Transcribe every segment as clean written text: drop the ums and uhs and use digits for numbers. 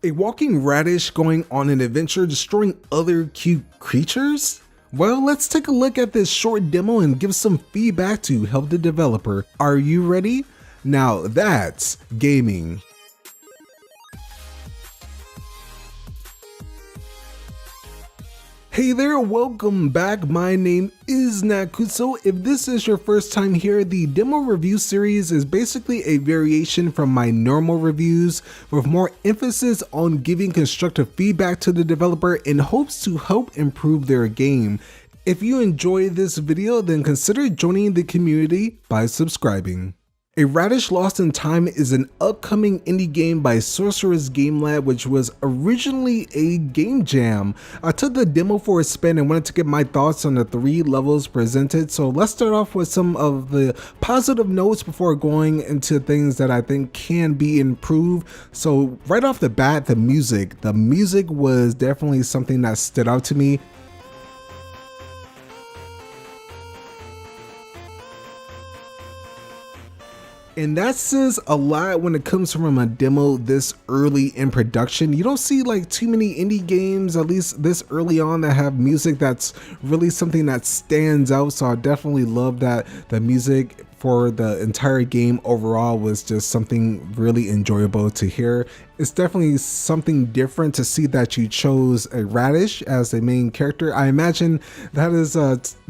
A walking radish going on an adventure destroying other cute creatures? Well, let's take a look at this short demo and give some feedback to help the developer. Are you ready? Now that's gaming. Hey there, welcome back. My name is Nakutso. If this is your first time here, the demo review series is basically a variation from my normal reviews with more emphasis on giving constructive feedback to the developer in hopes to help improve their game. If you enjoy this video, then consider joining the community by subscribing. A Radish Lost in Time is an upcoming indie game by Sorcerer's Game Lab, which was originally a game jam. I took the demo for a spin and wanted to get my thoughts on the 3 levels presented, so let's start off with some of the positive notes before going into things that I think can be improved. So right off the bat, the music was definitely something that stood out to me. And that says a lot when it comes from a demo this early in production. You don't see like too many indie games, at least this early on, that have music that's really something that stands out. So I definitely love that the music for the entire game overall was just something really enjoyable to hear. It's definitely something different to see that you chose a Radish as the main character. I imagine that is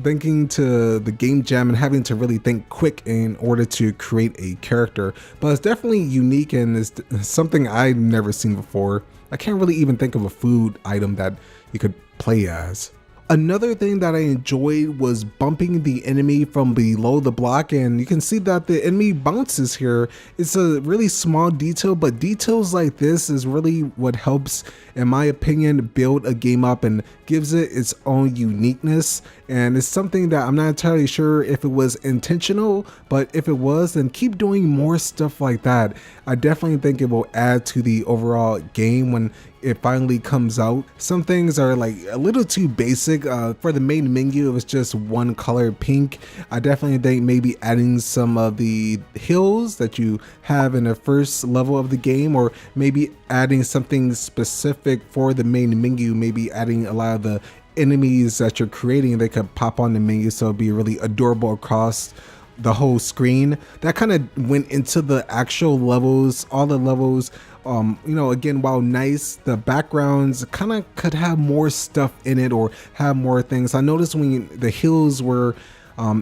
thinking to the game jam and having to really think quick in order to create a character. But it's definitely unique and it's something I've never seen before. I can't really even think of a food item that you could play as. Another thing that I enjoyed was bumping the enemy from below the block, and you can see that the enemy bounces here. It's a really small detail, but details like this is really what helps, in my opinion, build a game up and gives it its own uniqueness. And it's something that I'm not entirely sure if it was intentional, but if it was, then keep doing more stuff like that. I definitely think it will add to the overall game when it finally comes out. Some things are like a little too basic. For the main menu, it was just one color, pink. I definitely think maybe adding some of the hills that you have in the first level of the game, or maybe adding something specific for the main menu, maybe adding a lot of the enemies that you're creating, they could pop on the menu, so it'd be really adorable across the whole screen. That kind of went into the actual levels, all the levels. You know, again, while nice, the backgrounds kind of could have more stuff in it or have more things. I noticed when the hills were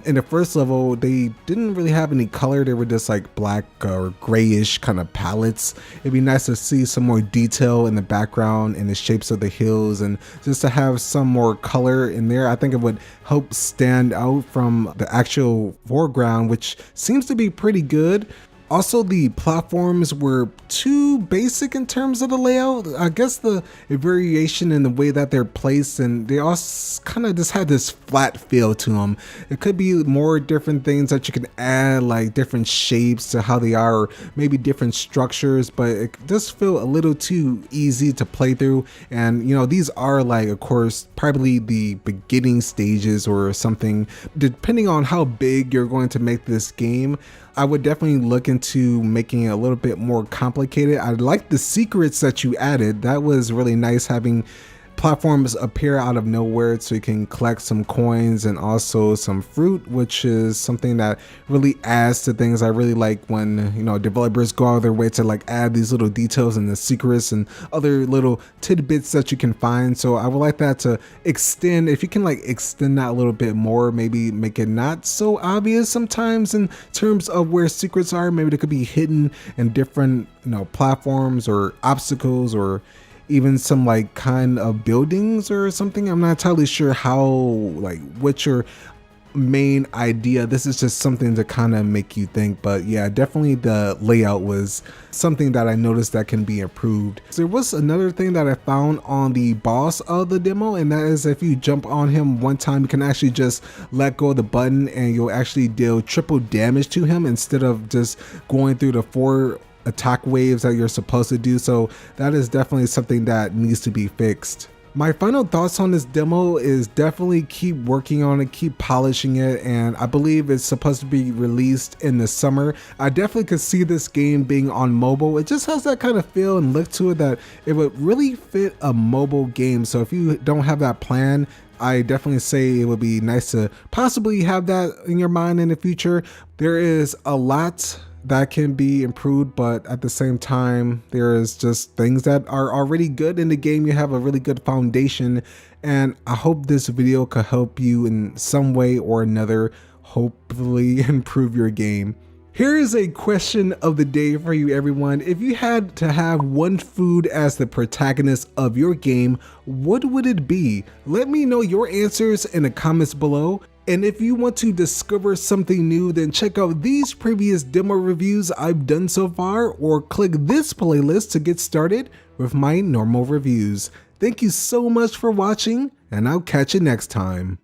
in the first level, they didn't really have any color. They were just like black or grayish kind of palettes. It'd be nice to see some more detail in the background and the shapes of the hills, and just to have some more color in there. I think it would help stand out from the actual foreground, which seems to be pretty good. Also, the platforms were too basic in terms of the layout. I guess the variation in the way that they're placed, and they also kind of just had this flat feel to them. It could be more different things that you can add, like different shapes to how they are, or maybe different structures, but it does feel a little too easy to play through. And you know, these are like, of course, probably the beginning stages or something. Depending on how big you're going to make this game, I would definitely look into making it a little bit more complicated. I like the secrets that you added. That was really nice, having platforms appear out of nowhere so you can collect some coins and also some fruit, which is something that really adds to things. I really like when, you know, developers go out of their way to like add these little details and the secrets and other little tidbits that you can find. So I would like that to extend, if you can like extend that a little bit more, maybe make it not so obvious sometimes in terms of where secrets are. Maybe they could be hidden in different, you know, platforms or obstacles, or even some like kind of buildings or something. I'm not entirely sure how, like, what's your main idea. This is just something to kind of make you think. But yeah, definitely the layout was something that I noticed that can be improved. So there was another thing that I found on the boss of the demo, and that is if you jump on him one time, you can actually just let go of the button and you'll actually deal triple damage to him instead of just going through the 4 attack waves that you're supposed to do. So that is definitely something that needs to be fixed. My final thoughts on this demo is definitely keep working on it, keep polishing it, and I believe it's supposed to be released in the summer. I definitely could see this game being on mobile. It just has that kind of feel and look to it that it would really fit a mobile game. So if you don't have that plan, I definitely say it would be nice to possibly have that in your mind in the future. There is a lot that can be improved, but at the same time, there is just things that are already good in the game. You have a really good foundation, and I hope this video could help you in some way or another, hopefully improve your game. Here is a question of the day for you, everyone. If you had to have one food as the protagonist of your game, what would it be? Let me know your answers in the comments below. And if you want to discover something new, then check out these previous demo reviews I've done so far, or click this playlist to get started with my normal reviews. Thank you so much for watching, and I'll catch you next time.